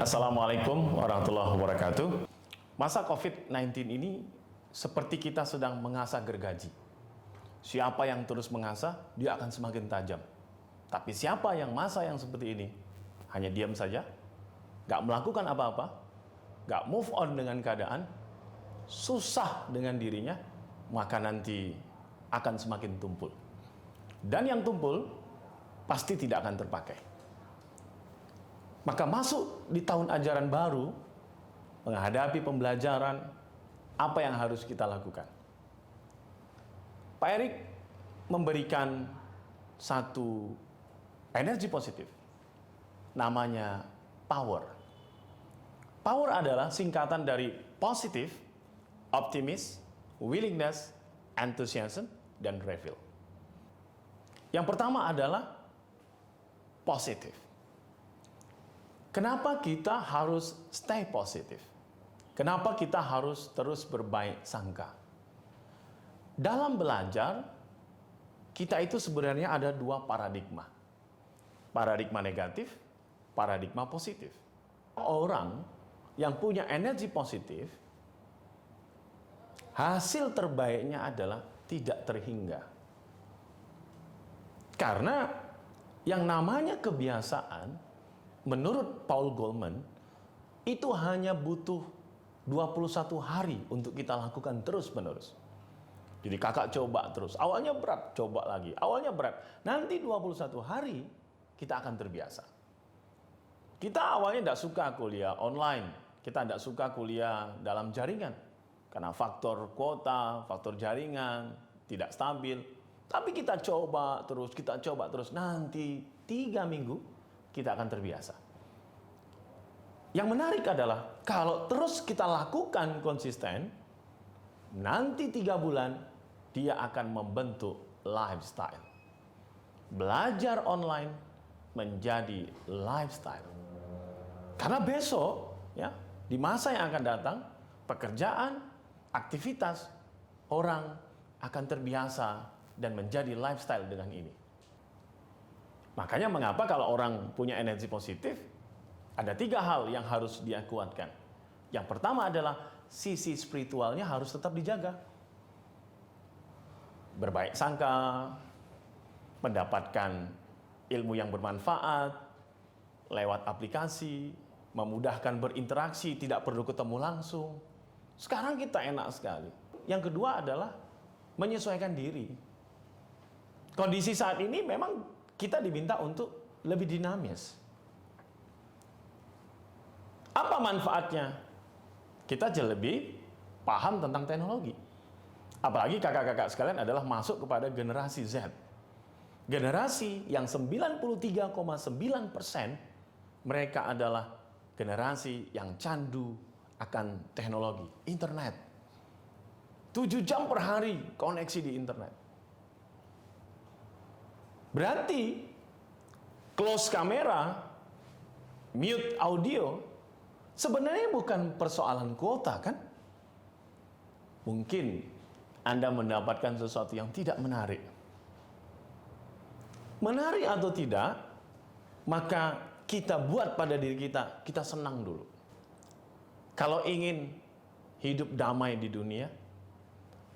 Assalamualaikum warahmatullahi wabarakatuh. Masa COVID-19 ini seperti kita sedang mengasah gergaji. Siapa yang terus mengasah, dia akan semakin tajam. Tapi siapa yang masa yang seperti ini, hanya diam saja, gak melakukan apa-apa, gak move on dengan keadaan, susah dengan dirinya, maka nanti akan semakin tumpul. Dan yang tumpul, pasti tidak akan terpakai. Maka masuk di tahun ajaran baru, menghadapi pembelajaran, apa yang harus kita lakukan? Pak Erik memberikan satu energi positif, namanya power. Power adalah singkatan dari positif, optimis, willingness, enthusiasm, dan reveal. Yang pertama adalah positif. Kenapa kita harus stay positif? Kenapa kita harus terus berbaik sangka? Dalam belajar, kita itu sebenarnya ada dua paradigma. Paradigma negatif, paradigma positif. Orang yang punya energi positif, hasil terbaiknya adalah tidak terhingga. Karena yang namanya kebiasaan, menurut Paul Goleman, itu hanya butuh 21 hari untuk kita lakukan terus-menerus. Jadi kakak coba terus. Awalnya berat, coba lagi. Awalnya berat. Nanti 21 hari kita akan terbiasa. Kita awalnya tidak suka kuliah online. Kita tidak suka kuliah dalam jaringan. Karena faktor kuota, faktor jaringan tidak stabil. Tapi kita coba terus. Nanti 3 minggu kita akan terbiasa. Yang menarik adalah kalau terus kita lakukan konsisten, nanti 3 bulan dia akan membentuk lifestyle. Belajar online menjadi lifestyle. Karena besok, ya, di masa yang akan datang, pekerjaan, aktivitas orang akan terbiasa dan menjadi lifestyle dengan ini. Makanya mengapa kalau orang punya energi positif, ada 3 hal yang harus dia kuatkan. Yang pertama adalah sisi spiritualnya harus tetap dijaga. Berbaik sangka, mendapatkan ilmu yang bermanfaat, lewat aplikasi, memudahkan berinteraksi, tidak perlu ketemu langsung. Sekarang kita enak sekali. Yang kedua adalah menyesuaikan diri. Kondisi saat ini memang kita diminta untuk lebih dinamis. Apa manfaatnya? Kita jadi lebih paham tentang teknologi. Apalagi kakak-kakak sekalian adalah masuk kepada generasi Z. Generasi yang 93,9% mereka adalah generasi yang candu akan teknologi, internet. 7 jam per hari koneksi di internet. Berarti close kamera, mute audio, sebenarnya bukan persoalan kuota, kan? Mungkin Anda mendapatkan sesuatu yang tidak menarik. Menarik atau tidak, maka kita buat pada diri kita, kita senang dulu. Kalau ingin hidup damai di dunia,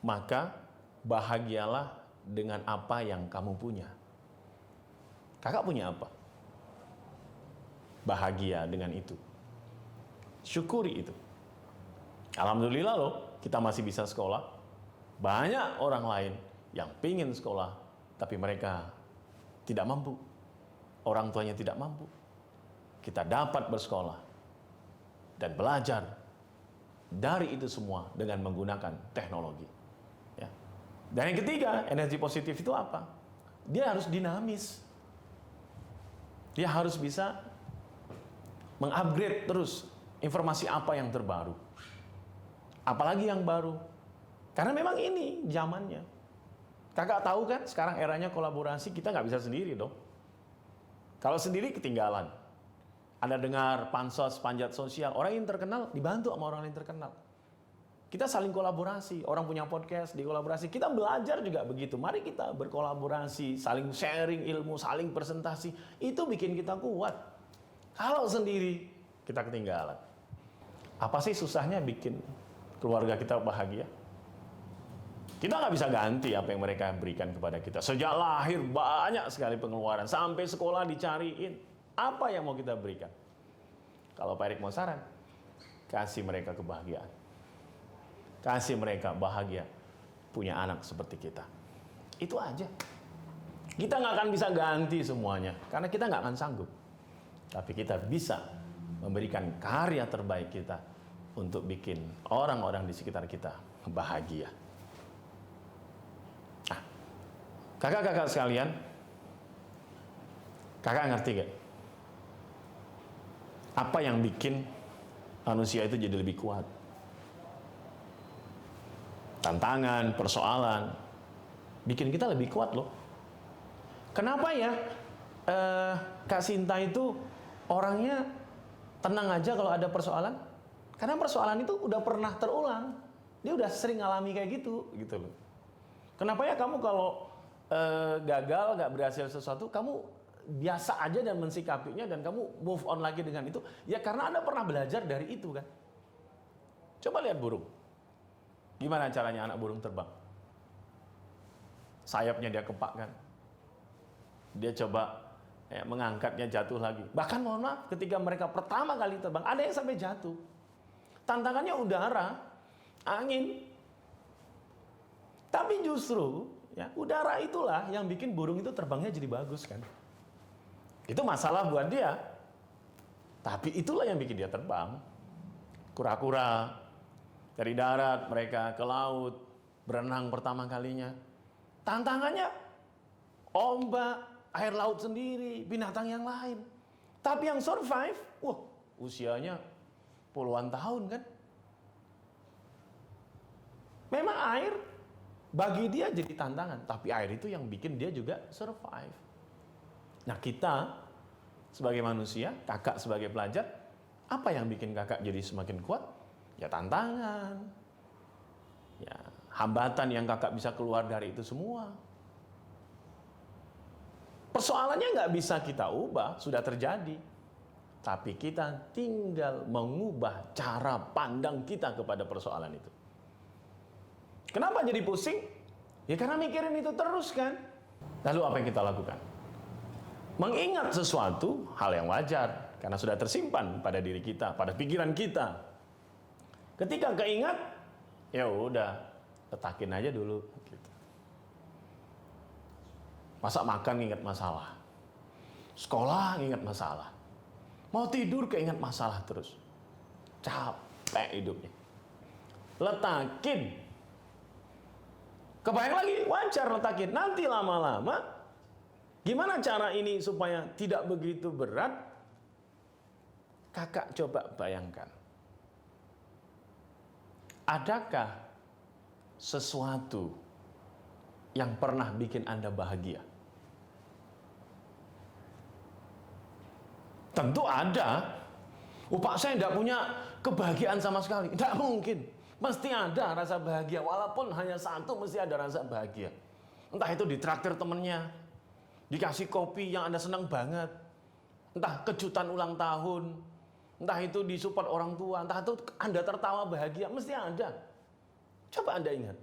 maka bahagialah dengan apa yang kamu punya. Kakak punya apa? Bahagia dengan itu. Syukuri itu. Alhamdulillah loh, kita masih bisa sekolah. Banyak orang lain yang pingin sekolah, tapi mereka tidak mampu. Orang tuanya tidak mampu. Kita dapat bersekolah dan belajar dari itu semua dengan menggunakan teknologi. Ya. Dan yang ketiga, energi positif itu apa? Dia harus dinamis. Dia harus bisa mengupgrade terus informasi apa yang terbaru. Apalagi yang baru. Karena memang ini zamannya. Kakak tahu kan sekarang eranya kolaborasi, kita nggak bisa sendiri dong. Kalau sendiri ketinggalan. Anda dengar pansos, panjat sosial, orang yang terkenal dibantu sama orang yang terkenal. Kita saling kolaborasi, orang punya podcast, dikolaborasi. Kita belajar juga begitu. Mari kita berkolaborasi, saling sharing ilmu, saling presentasi. Itu bikin kita kuat. Kalau sendiri, kita ketinggalan. Apa sih susahnya bikin keluarga kita bahagia? Kita nggak bisa ganti apa yang mereka berikan kepada kita. Sejak lahir banyak sekali pengeluaran, sampai sekolah dicariin. Apa yang mau kita berikan? Kalau Pak Erik mau saran, kasih mereka kebahagiaan. Kasih mereka bahagia punya anak seperti kita. Itu aja. Kita nggak akan bisa ganti semuanya, karena kita nggak akan sanggup. Tapi kita bisa memberikan karya terbaik kita untuk bikin orang-orang di sekitar kita bahagia. Nah, kakak-kakak sekalian, kakak ngerti gak? Apa yang bikin manusia itu jadi lebih kuat? Tantangan, persoalan, bikin kita lebih kuat loh. Kenapa ya Kak Sinta itu orangnya tenang aja kalau ada persoalan? Karena persoalan itu udah pernah terulang. Dia udah sering ngalami kayak gitu loh. Kenapa ya kamu kalau gagal, gak berhasil sesuatu, kamu biasa aja dan mensikapinya dan kamu move on lagi dengan itu? Ya karena Anda pernah belajar dari itu kan. Coba lihat burung. Gimana caranya anak burung terbang? Sayapnya dia kepakkan. Dia coba mengangkatnya, jatuh lagi. Bahkan mohon maaf, ketika mereka pertama kali terbang, ada yang sampai jatuh. Tantangannya udara, angin. Tapi justru ya, udara itulah yang bikin burung itu terbangnya jadi bagus kan. Itu masalah buat dia. Tapi itulah yang bikin dia terbang. Kura-kura dari darat mereka ke laut, berenang pertama kalinya. Tantangannya ombak, air laut sendiri, binatang yang lain. Tapi yang survive, wah, usianya puluhan tahun kan. Memang air bagi dia jadi tantangan, tapi air itu yang bikin dia juga survive. Nah, kita sebagai manusia, kakak sebagai pelajar, apa yang bikin kakak jadi semakin kuat? Ya tantangan. Ya, hambatan yang kakak bisa keluar dari itu semua. Persoalannya nggak bisa kita ubah, sudah terjadi. Tapi kita tinggal mengubah cara pandang kita kepada persoalan itu. Kenapa jadi pusing? Ya karena mikirin itu terus kan. Lalu apa yang kita lakukan? Mengingat sesuatu hal yang wajar, karena sudah tersimpan pada diri kita, pada pikiran kita. Ketika keingat, ya udah, letakin aja dulu. Gitu. Masa makan ingat masalah, sekolah ingat masalah, mau tidur keingat masalah terus, capek hidupnya. Letakin, kebayang lagi, wajar letakin. Nanti lama-lama, gimana cara ini supaya tidak begitu berat? Kakak coba bayangkan, adakah sesuatu yang pernah bikin Anda bahagia? Tentu ada. Pak, saya tidak punya kebahagiaan sama sekali. Tidak mungkin. Mesti ada rasa bahagia. Walaupun hanya satu, mesti ada rasa bahagia. Entah itu ditraktir temennya, dikasih kopi yang Anda senang banget, entah kejutan ulang tahun, entah itu disupport orang tua, entah itu Anda tertawa bahagia, mesti ada. Coba Anda ingat.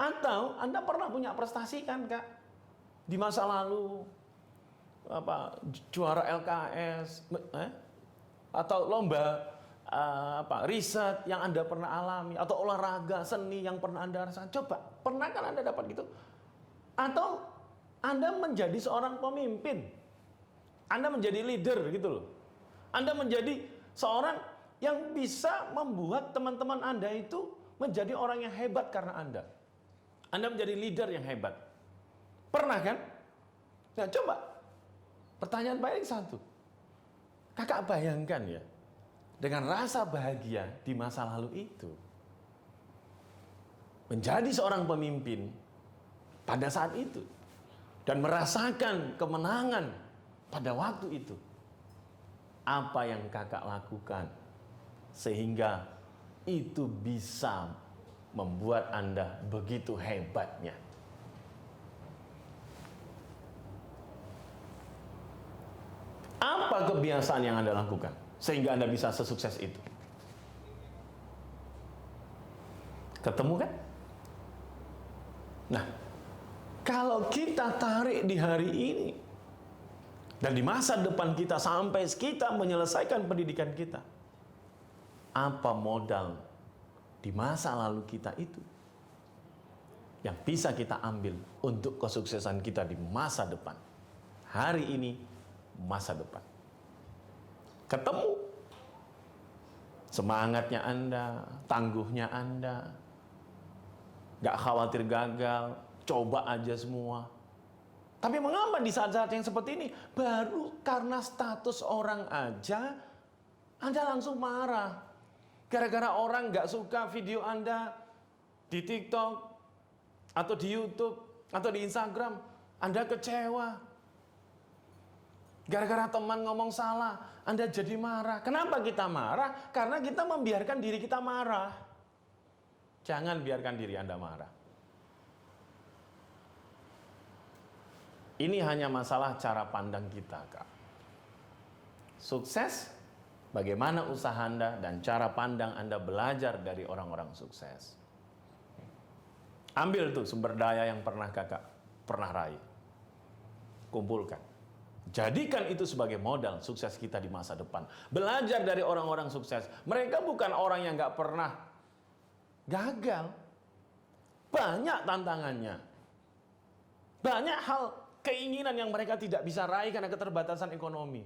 Atau Anda pernah punya prestasi kan, Kak? Di masa lalu, juara LKS, atau lomba riset yang Anda pernah alami, atau olahraga, seni yang pernah Anda rasakan. Coba, pernah kan Anda dapat gitu? Atau Anda menjadi seorang pemimpin, Anda menjadi leader gitu loh. Anda menjadi seorang yang bisa membuat teman-teman Anda itu menjadi orang yang hebat karena Anda. Anda menjadi leader yang hebat. Pernah kan? Nah coba, pertanyaan baik satu. Kakak bayangkan ya, dengan rasa bahagia di masa lalu itu, menjadi seorang pemimpin pada saat itu, dan merasakan kemenangan pada waktu itu. Apa yang kakak lakukan sehingga itu bisa membuat Anda begitu hebatnya? Apa kebiasaan yang Anda lakukan? sehingga Anda bisa sesukses itu? Ketemu kan? Nah, kalau kita tarik di hari ini dan di masa depan kita sampai kita menyelesaikan pendidikan kita, apa modal di masa lalu kita itu yang bisa kita ambil untuk kesuksesan kita di masa depan? Hari ini, masa depan. Ketemu semangatnya Anda, tangguhnya Anda, gak khawatir gagal, coba aja semua. Tapi mengapa di saat-saat yang seperti ini, baru karena status orang aja, Anda langsung marah. Gara-gara orang gak suka video Anda di TikTok, atau di YouTube, atau di Instagram, Anda kecewa. Gara-gara teman ngomong salah, Anda jadi marah. Kenapa kita marah? Karena kita membiarkan diri kita marah. Jangan biarkan diri Anda marah. Ini hanya masalah cara pandang kita, Kak. Sukses, bagaimana usaha Anda dan cara pandang Anda belajar dari orang-orang sukses. Ambil tuh sumber daya yang pernah Kakak pernah raih. Kumpulkan. Jadikan itu sebagai modal sukses kita di masa depan. Belajar dari orang-orang sukses. Mereka bukan orang yang gak pernah gagal. Banyak tantangannya. Banyak hal keinginan yang mereka tidak bisa raih karena keterbatasan ekonomi.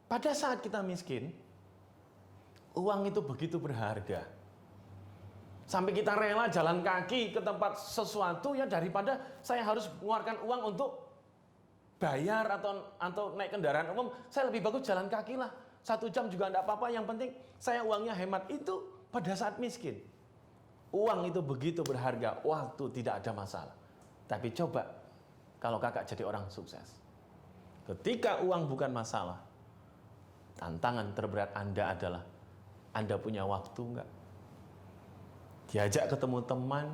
Pada saat kita miskin, uang itu begitu berharga. Sampai kita rela jalan kaki ke tempat sesuatu ya daripada saya harus mengeluarkan uang untuk bayar atau naik kendaraan umum, saya lebih bagus jalan kaki lah. 1 jam juga enggak apa-apa, yang penting saya uangnya hemat. Itu pada saat miskin. Uang itu begitu berharga, waktu tidak ada masalah. Tapi coba kalau Kakak jadi orang sukses. Ketika uang bukan masalah, tantangan terberat Anda adalah Anda punya waktu enggak? Diajak ketemu teman,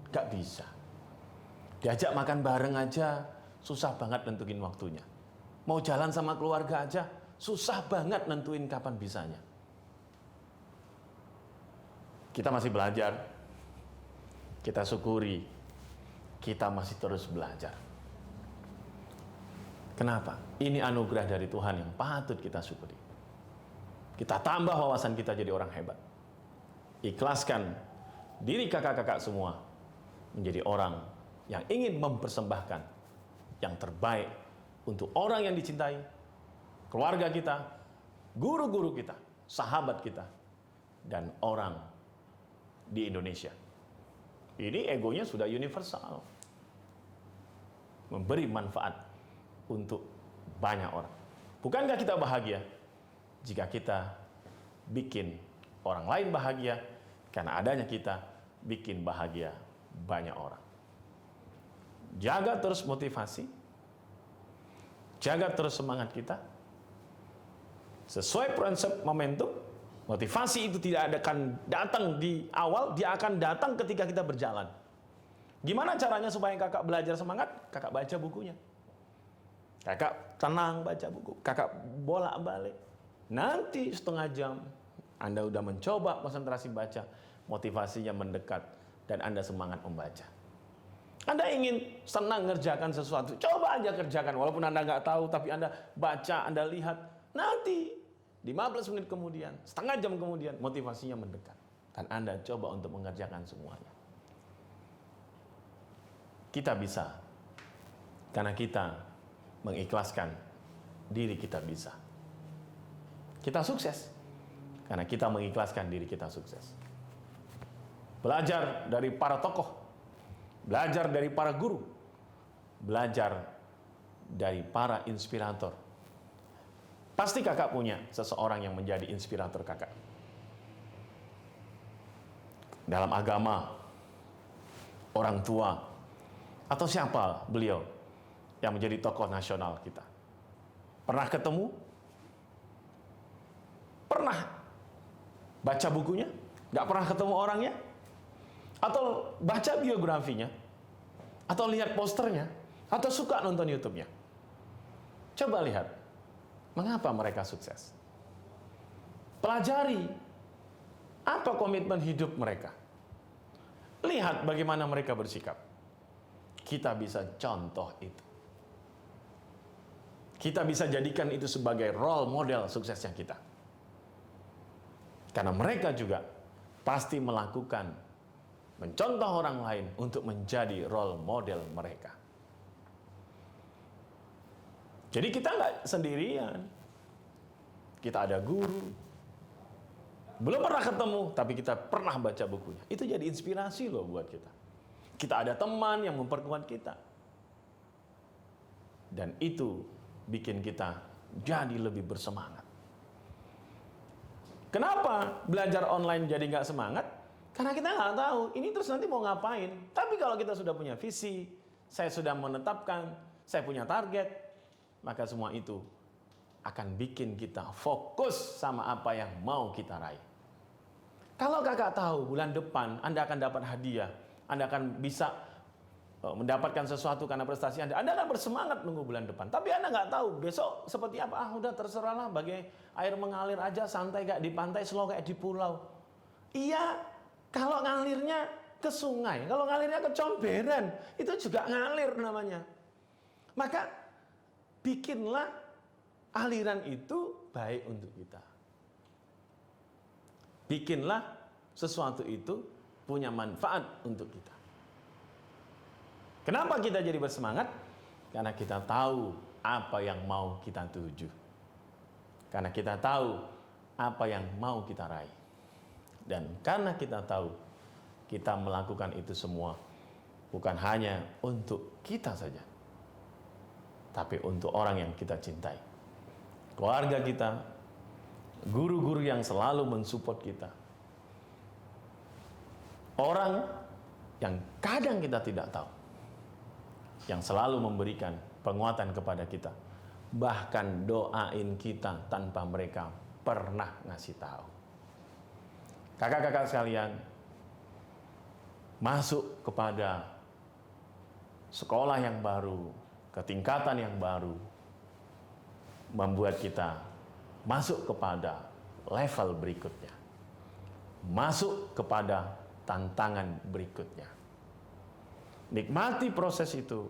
enggak bisa. Diajak makan bareng aja, susah banget nentuin waktunya. Mau jalan sama keluarga aja, susah banget nentuin kapan bisanya. Kita masih belajar, kita syukuri, kita masih terus belajar. Kenapa? Ini anugerah dari Tuhan yang patut kita syukuri. Kita tambah wawasan kita jadi orang hebat. Ikhlaskan diri kakak-kakak semua menjadi orang yang ingin mempersembahkan yang terbaik untuk orang yang dicintai, keluarga kita, guru-guru kita, sahabat kita, dan orang di Indonesia. Ini egonya sudah universal. Memberi manfaat untuk banyak orang. Bukankah kita bahagia jika kita bikin orang lain bahagia, karena adanya kita bikin bahagia banyak orang. Jaga terus motivasi, jaga terus semangat kita. Sesuai prinsip momentum, motivasi itu tidak akan datang di awal, dia akan datang ketika kita berjalan. Gimana caranya supaya kakak belajar semangat? Kakak baca bukunya. Kakak tenang baca buku, kakak bolak-balik. Nanti setengah jam, Anda udah mencoba konsentrasi baca, motivasinya mendekat, dan Anda semangat membaca. Anda ingin senang ngerjakan sesuatu, coba aja kerjakan. Walaupun Anda nggak tahu, tapi Anda baca, Anda lihat. Nanti 15 menit kemudian, setengah jam kemudian, motivasinya mendekat. Dan Anda coba untuk mengerjakan semuanya. Kita bisa, karena kita mengikhlaskan diri kita bisa. Kita sukses, karena kita mengikhlaskan diri kita sukses. Belajar dari para tokoh, belajar dari para guru, belajar dari para inspirator. Pasti kakak punya seseorang yang menjadi inspirator kakak. Dalam agama, orang tua, atau siapa beliau yang menjadi tokoh nasional kita. Pernah ketemu? Pernah baca bukunya? Gak pernah ketemu orangnya? Atau baca biografinya? Atau lihat posternya? Atau suka nonton YouTube-nya? Coba lihat. Mengapa mereka sukses? Pelajari apa komitmen hidup mereka. Lihat bagaimana mereka bersikap. Kita bisa contoh itu. Kita bisa jadikan itu sebagai role model suksesnya kita. Karena mereka juga pasti melakukan, mencontoh orang lain untuk menjadi role model mereka. Jadi kita nggak sendirian. Kita ada guru. Belum pernah ketemu, tapi kita pernah baca bukunya. Itu jadi inspirasi loh buat kita. Kita ada teman yang memperkuat kita. Dan itu bikin kita jadi lebih bersemangat. Kenapa belajar online jadi nggak semangat? Karena kita nggak tahu, ini terus nanti mau ngapain. Tapi kalau kita sudah punya visi, saya sudah menetapkan, saya punya target, maka semua itu akan bikin kita fokus sama apa yang mau kita raih. Kalau kakak tahu bulan depan Anda akan dapat hadiah, Anda akan bisa mendapatkan sesuatu karena prestasi Anda akan bersemangat nunggu bulan depan. Tapi Anda nggak tahu besok seperti apa. Udah terserahlah, bagai air mengalir aja, santai kayak di pantai, slow kayak di pulau. Iya, kalau ngalirnya ke sungai, kalau ngalirnya ke comberan, itu juga ngalir namanya. Maka bikinlah aliran itu baik untuk kita. Bikinlah sesuatu itu punya manfaat untuk kita. Kenapa kita jadi bersemangat? Karena kita tahu apa yang mau kita tuju. Karena kita tahu apa yang mau kita raih. Dan karena kita tahu kita melakukan itu semua bukan hanya untuk kita saja, tapi untuk orang yang kita cintai. Keluarga kita, guru-guru yang selalu mensupport kita. Orang yang kadang kita tidak tahu, yang selalu memberikan penguatan kepada kita, bahkan doain kita tanpa mereka pernah ngasih tahu. Kakak-kakak sekalian, masuk kepada sekolah yang baru, ke tingkatan yang baru, membuat kita masuk kepada level berikutnya, masuk kepada tantangan berikutnya. Nikmati proses itu,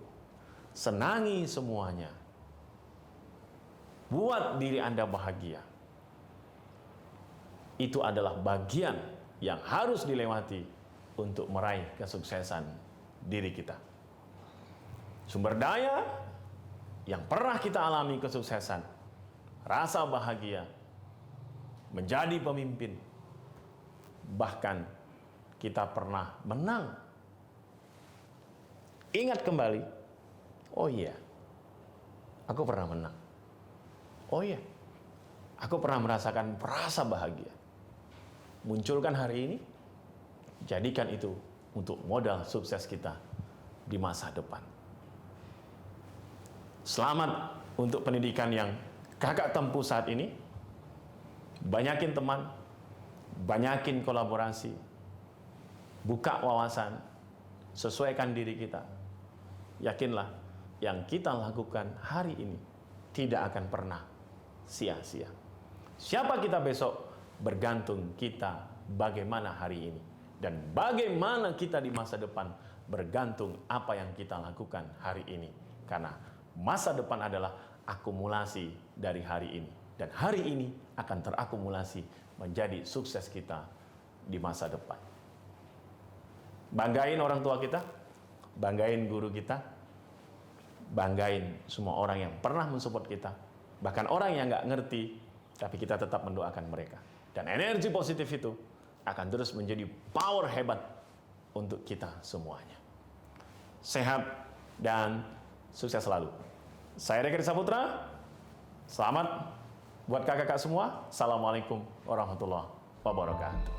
senangi semuanya, buat diri Anda bahagia. Itu adalah bagian yang harus dilewati untuk meraih kesuksesan diri kita. Sumber daya yang pernah kita alami kesuksesan, rasa bahagia, menjadi pemimpin, bahkan kita pernah menang. Ingat kembali, oh iya, aku pernah menang. Oh iya, aku pernah merasakan rasa bahagia. Munculkan hari ini, jadikan itu untuk modal sukses kita di masa depan. Selamat untuk pendidikan yang kakak tempuh saat ini. Banyakin teman, banyakin kolaborasi, buka wawasan, sesuaikan diri kita. Yakinlah, yang kita lakukan hari ini tidak akan pernah sia-sia. Siapa kita besok bergantung kita bagaimana hari ini. Dan bagaimana kita di masa depan bergantung apa yang kita lakukan hari ini. Karena masa depan adalah akumulasi dari hari ini. Dan hari ini akan terakumulasi menjadi sukses kita di masa depan. Banggain orang tua kita, banggain guru kita, banggain semua orang yang pernah mensupport kita. Bahkan orang yang nggak ngerti, tapi kita tetap mendoakan mereka. Dan energi positif itu akan terus menjadi power hebat untuk kita semuanya. Sehat dan sukses selalu. Saya Rekri Saputra, selamat buat kakak-kakak semua. Assalamualaikum warahmatullahi wabarakatuh.